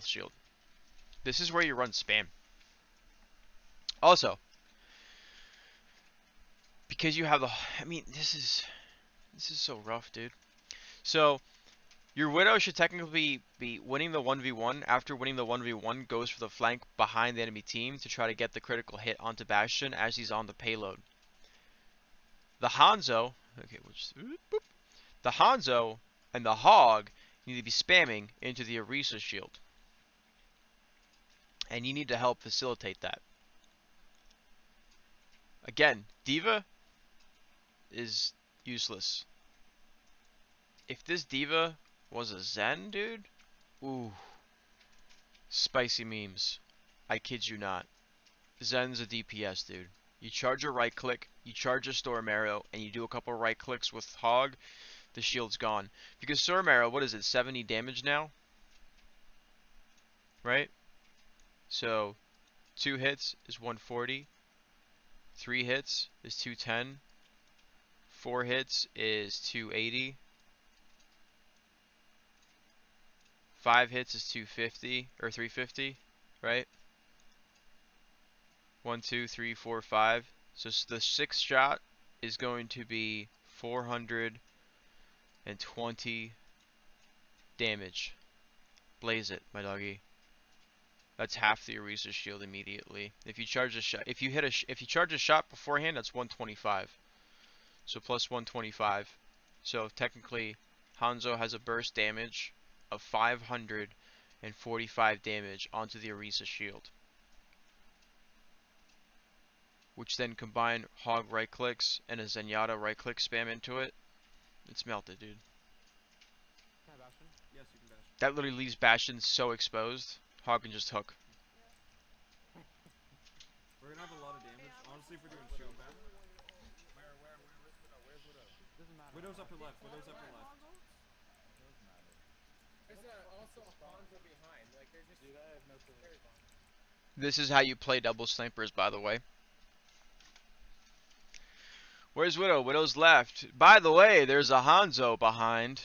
shield. This is where you run spam. Also, because you have the... I mean, this is so rough, dude. So, your Widow should technically be winning the 1v1. After winning the 1v1, goes for the flank behind the enemy team to try to get the critical hit onto Bastion as he's on the payload. The Hanzo... Okay, boop. The Hanzo and the Hog need to be spamming into the Orisa shield. And you need to help facilitate that. Again, Diva is useless. If this Diva was a Zen, dude, ooh, spicy memes. I kid you not. Zen's a DPS, dude. You charge a right click, you charge a Storm Arrow, and you do a couple right clicks with Hog, the shield's gone. Because Storm Arrow, what is it, 70 damage now? Right? So, 2 hits is 140. 3 hits is 210. 4 hits is 280. 5 hits is 250 or 350, right? 1, 2, 3, 4, 5. So the 6th shot is going to be 420 damage. Blaze it, my doggy. That's half the Orisa shield immediately. If you charge a shot, if you charge a shot beforehand, that's 125. So plus 125. So technically, Hanzo has a burst damage of 545 damage onto the Orisa shield. which then combine Hog right clicks and a Zenyatta right click spam into it, it's melted, dude. Can I Bastion? Yes, you can bash. That literally leaves Bastion so exposed. Hog can just hook. Yeah. We're gonna have a lot of damage. Honestly, if we're doing shield bash. Where's Widow? Where's Widow? Doesn't matter. Widow's upper left. Widow's upper Alright, left. Hog ult. It does matter. There's also a Hanzo behind. Like they're just. Dude, I have no clue. Very fun. This is how you play double snipers, by the way. Where's Widow? Widow's left. By the way, there's a Hanzo behind.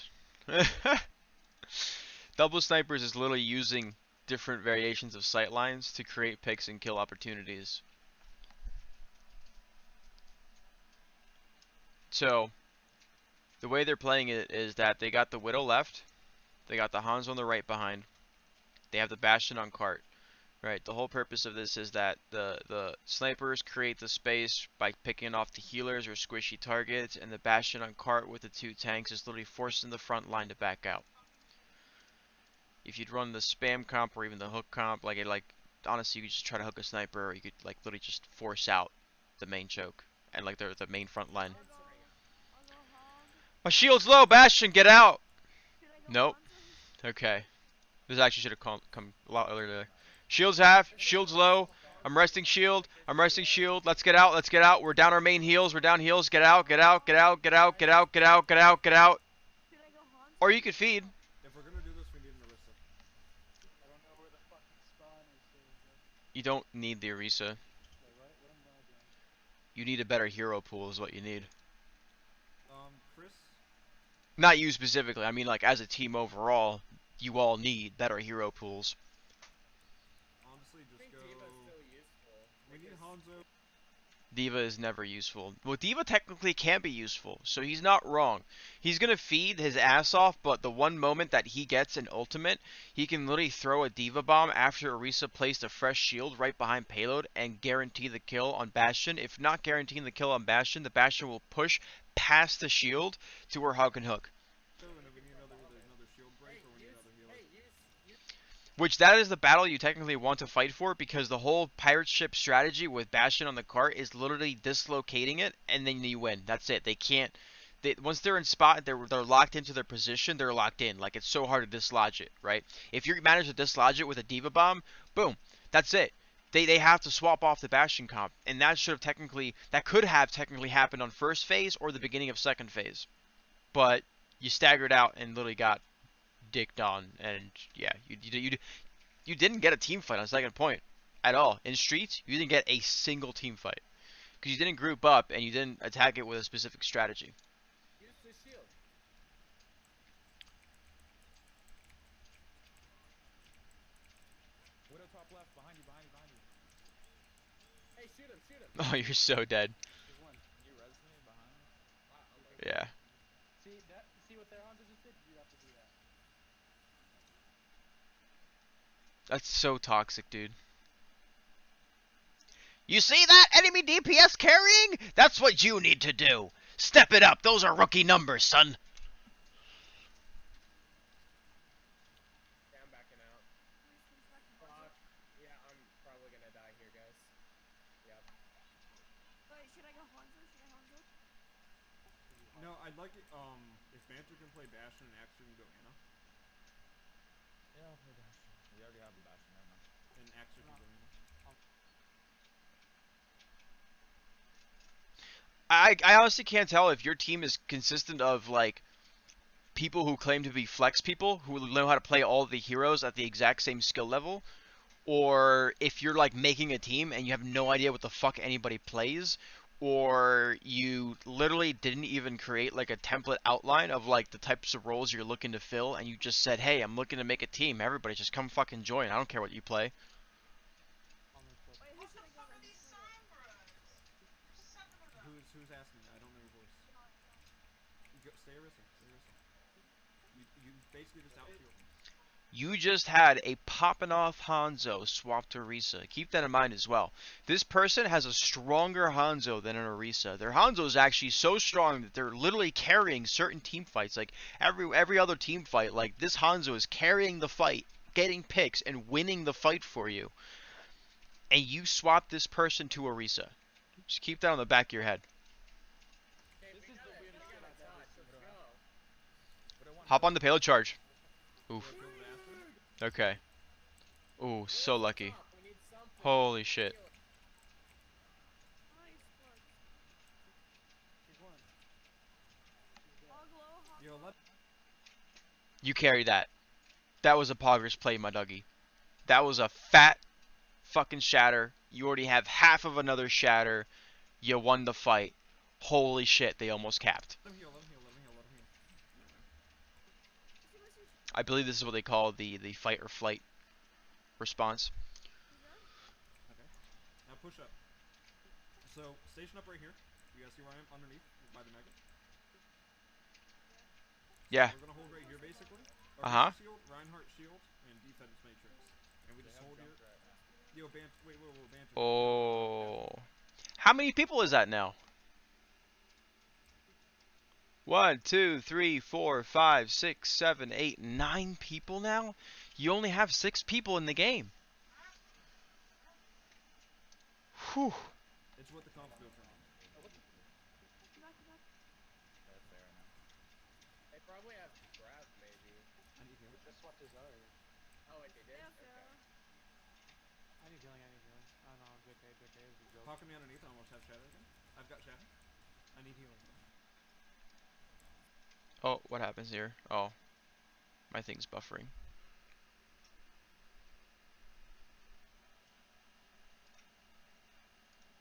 Double snipers is literally using different variations of sightlines to create picks and kill opportunities. So, the way they're playing it is that they got the Widow left, they got the Hanzo on the right behind, they have the Bastion on cart. Right, the whole purpose of this is that the snipers create the space by picking off the healers or squishy targets, and the Bastion on cart with the two tanks is literally forcing the front line to back out. If you'd run the spam comp or even the hook comp, like honestly, you could just try to hook a sniper, or you could like literally just force out the main choke and like the main front line. I'll go Hog. My shield's low, Bastion, get out! Should I go Nope. Hanzo? Okay, this actually should have come a lot earlier. Shield's half, shield's low. I'm resting shield. I'm resting shield. Let's get out. Let's get out. We're down our main heals. We're down heals. Get out. Get out. Get out. Get out. Get out. Get out. Get out. Get out. Should I go Hanzo? Or you could feed. If we're gonna do this, we need an Orisa. I don't know where the fucking spawn is. You don't need the Orisa. Wait, what am I doing? You need a better hero pool is what you need. Chris. Not you specifically. I mean like as a team overall, you all need better hero pools. Honestly, I just think go. Diva's still useful. We need because- Hanzo. D.Va is never useful. Well, D.Va technically can be useful, so he's not wrong. He's gonna feed his ass off, but the one moment that he gets an ultimate, he can literally throw a D.Va bomb after Orisa placed a fresh shield right behind payload and guarantee the kill on Bastion. If not guaranteeing the kill on Bastion, the Bastion will push past the shield to where Hog can hook. And if we need another shield break, or we need another healer. Hey, use. Which that is the battle you technically want to fight for, because the whole pirate ship strategy with Bastion on the cart is literally dislocating it and then you win. That's it. They can't. Once they're in spot, they're locked into their position. They're locked in. Like it's so hard to dislodge it, right? If you manage to dislodge it with a D.Va bomb, boom, that's it. They have to swap off the Bastion comp, and that could have technically happened on first phase or the beginning of second phase, but you staggered out and literally got dicked on, and yeah, you didn't get a team fight on second point at all. In streets, you didn't get a single team fight because you didn't group up and you didn't attack it with a specific strategy. Use the shield. Widow top left, behind you, behind you, behind you. Hey, shoot him, shoot him. Oh, you're so dead. There's one. Can you res me behind me? Yeah. See what their Hanzo just did? You have to do that. That's so toxic, dude. You see that? Enemy DPS carrying? That's what you need to do. Step it up. Those are rookie numbers, son. Yeah, I'm backing out. Please comes back to Fuck. Hanzo. Yeah, I'm probably gonna die here, guys. Yep. Wait, should I go Hanzo? Should I Hanzo? No, I'd like it. If Banter can play Bastion and Axter can go Ana, Yeah, I'll play Bastion. We already have a Bastion, never mind. and Axter can go Ana. I honestly can't tell if your team is consistent of like people who claim to be flex people who know how to play all the heroes at the exact same skill level, or if you're like making a team and you have no idea what the fuck anybody plays, or you literally didn't even create like a template outline of like the types of roles you're looking to fill, and you just said, hey, I'm looking to make a team, everybody just come fucking join, I don't care what you play. Wait, who should I go then? Who should I go? Who's asking? I don't know your voice. Stay Orisa. Stay Orisa. You basically just outshield him. You just had a poppin' off Hanzo swapped to Orisa. Keep that in mind as well. This person has a stronger Hanzo than an Orisa. Their Hanzo is actually so strong that they're literally carrying certain team fights. Like every other team fight, like this Hanzo is carrying the fight, getting picks, and winning the fight for you. And you swap this person to Orisa. Just keep that on the back of your head. Okay, This we is got the it. We weirdest got shit a I've ever touch. seen. Let's go. What I want Hop on the payload charge. Yo, Oof. kill the bastard. Okay. Ooh, so Where's the lucky. top? We need something. Holy shit. Heal. Nice work. He's one. He's dead. Hog low, hog Yo, low. let. You carry that. That was a poggers play, my doggy. That was a fat fucking shatter. You already have half of another shatter. You won the fight. Holy shit, they almost capped. Let him heal. Let him heal. Let him heal. Let him heal. Mercy. I believe this is what they call the fight or flight response. He's dead. Okay. Now push up. So station up right here. You guys see where I am? Underneath by the mega. Yeah. We're gonna hold right here basically. Uh-huh. Shield, Reinhardt shield, and defense matrix. And we They just have hold here. jumped right now. Yo, wait, banter. Oh. How many people is that now? 1, 2, 3, 4, 5, 6, 7, 8, 9 people now? You only have 6 people in the game. Whew. It's what the comp's built around. Come back, come back. They're fair now. They probably have grab, maybe. I need healing. They just swapped his ours. Oh, wait, they did? Yeah, Okay. Pharaoh. I need healing, I need healing. Oh no, JK, this is a joke. Talking me underneath, I almost have shatter again. I've got shatter. I need healing. Oh, what happens here? Oh. My thing's buffering.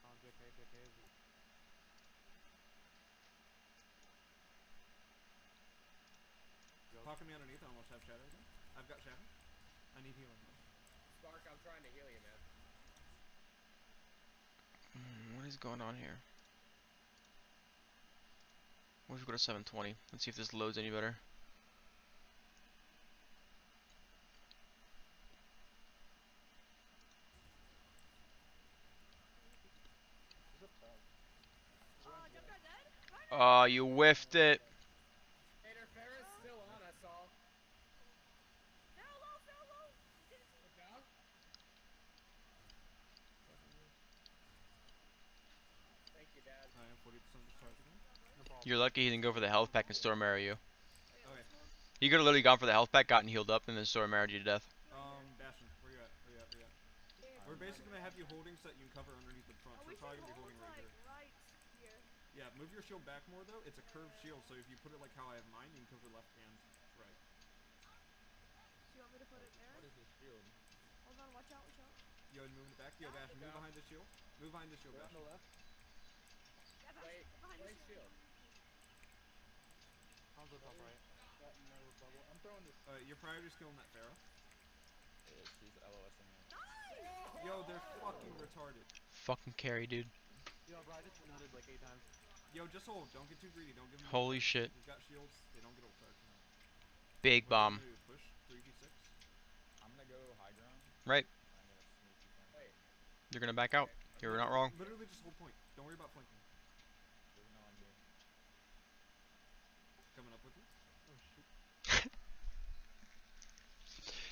Oh, JK, this is a joke. Talking me underneath, I almost have shatter again. I've got shatter. I need healing. Spark, I'm trying to heal you, man. What is going on here? What if we go to 720? Let's see if this loads any better. He's a thug. Oh, Junkrat dead? Reinhardt. Oh, you whiffed it. Interference still on us all. Pharaoh low, Pharaoh low. Didn't see. We're down. Thank you, Dad. I am 40% discharge again. No problem. You're lucky he didn't go for the health pack and storm arrow you. Oh, yeah, Okay. let's hold. He could have literally gone for the health pack, gotten healed up, and then storm arrowed you to death. Bastion, where you at? Where you at? Where you at? Yeah, We're basically gonna have you holding so that you can cover underneath the front. Oh, So we we're probably should gonna be hold holding right like here. right here. Yeah, move your shield back more though. It's a curved shield, so if you put it like how I have mine, you can cover left and right. Do you want me to put it there? What is this shield? Hold on, watch out, watch out. Yo, move it back. Yo, Bastion, move behind the shield. Move behind the shield, We're on Bastion. the left. Yeah, Bash, Play- get behind play the shield. Hanzo top right. Got no bubble. I'm throwing this. Your priority's killing that Pharaoh. She's LOSing it. Nice! Yo, they're fucking retarded. Fucking carry, dude. Yo, bro, I just nutted like 8 times. Yo, just hold. Don't get too greedy. Don't give them. Holy ult shit. charge. We've got shields. They don't get ult charge. Big What are bomb. you gonna do? Push 3v6. I'm gonna go high ground. Right. Try and get a sneaky flank. Wait. You're gonna back out. You're not wrong. Literally just hold point. Don't worry about flanking. There's no one here. Coming up with you. Oh shoot.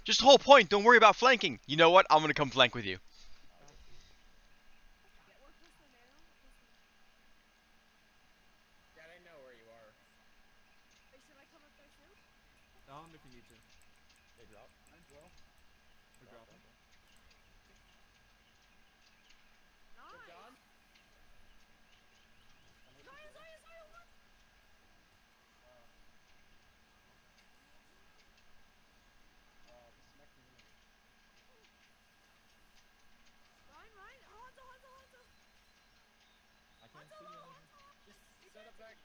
Just hold point. Don't worry about flanking. You know what? I'm gonna come flank with you. Yeah, we're pistol now. Pistol. Dad, I know where you are. Wait, should I come up there too? If you need to. They drop. Mine's low. We're dropping. Nice! John? Zaya, Zaya, Zaya, what? He smacked me in the Ryan, Ryan, Hanzo, Hanzo, Hanzo. I can't see anything. Just set up back.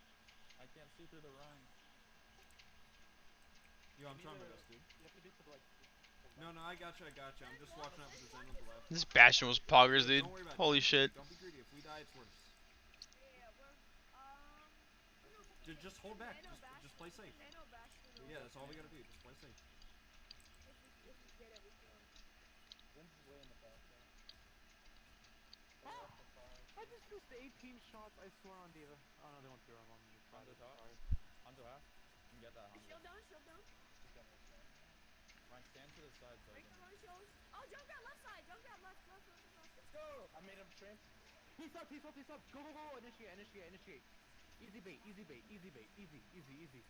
I can't see through the run. Yo, I'm You trying need my to- best, dude. You have to be to like. No, I got you. I'm just watching out for the Zen on the left. This Bastion was poggers, dude. Don't worry about it. Holy Don't be shit. greedy. Don't be greedy. If we die, it's worse. Yeah, we're, who knows what we Just can- hold back. Nano Just play safe. Nano Bastion. Yeah, that's all we gotta do. Just play safe. If we get it, we kill him. Zen's way in the back though. I just missed 18 shots, I swear on Diva. Oh no, they went through him on the side. Hanzo top. Sorry. Hanzo half. You can get that, Hanzo. Shield down, shield down. He's got no shot. Ryan, stand to the side so I Break can. the run shields. Oh, Junkrat left side. Junkrat left, left, left, left. Let's go. I made him tramp. He's up. Go. Initiate. Easy bait. Easy.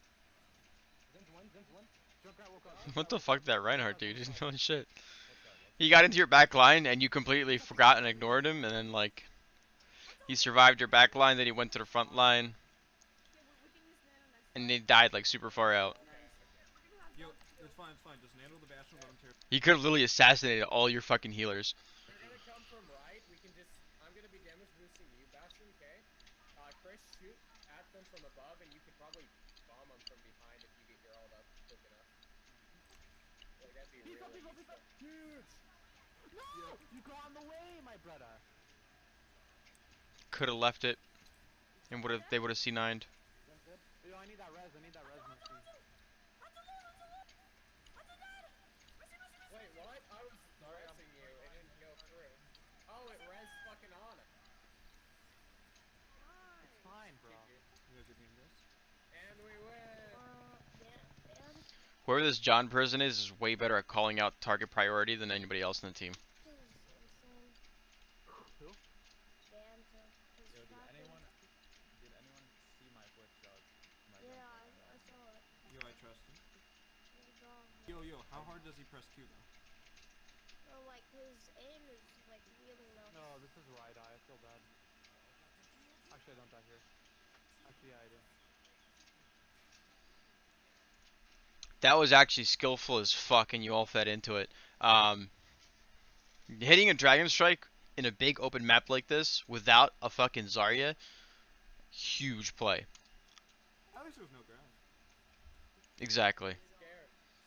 Zin's one. Junkrat woke up. What the fuck, that Reinhardt dude? He's no shit. What's up? He got into your back line and you completely forgot and ignored him, and then like he survived your back line, then he went to the front line, Yeah, we can use nano next and time. he died like super far out. Okay. We're gonna have Yo, Junkrat it's fine. Just handle the Bastion, let him tear. He could have literally assassinated all your fucking healers. They're gonna come from right. We can just. I'm gonna be damage boosting you, Bastion. Okay. Chris, shoot at them from above, and you could probably bomb them from behind if you get your ult up quick enough. Like that'd be He's really up. useful. Huge. No, you got in the way, my brother. Could have left it, and they would have C9'd. That's good. Yo, I need that res, Mercy. Wait, what? I was resing you. It didn't go through. Oh, it res fucking on it. It's fine, bro. You got a good game, guys. And we win. Dan, Whoever this John person is way better at calling out target priority than anybody else in the team. is insane. Who? Dan to his Yo, did shotgun. anyone see my flick shots? My gun Yeah, flick? I saw it. Yo, I trust him. He's a dog. Yo, how hard does he press Q though? No, like his aim is like really low. No, this is where I die. I feel bad. Actually, I don't die here. Actually, yeah, I do. That was actually skillful as fuck, and you all fed into it. Hitting a Dragon Strike in a big open map like this without a fucking Zarya, huge play. At least there was no grass. Exactly.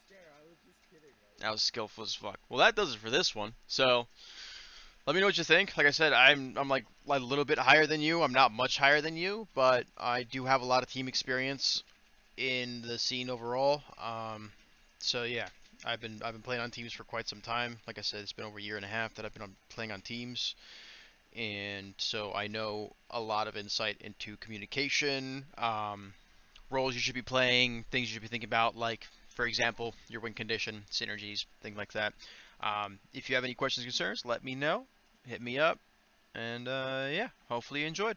Scare. I was just kidding. Like. That was skillful as fuck. Well, that does it for this one. So, let me know what you think. Like I said, I'm like a little bit higher than you. I'm not much higher than you, but I do have a lot of team experience in the scene overall. So yeah, I've been playing on teams for quite some time. Like I said, it's been over a year and a half that I've been playing on teams, and so I know a lot of insight into communication, roles you should be playing, things you should be thinking about, like for example, your win condition, synergies, things like that. If you have any questions, concerns, let me know. Hit me up, and yeah, hopefully you enjoyed.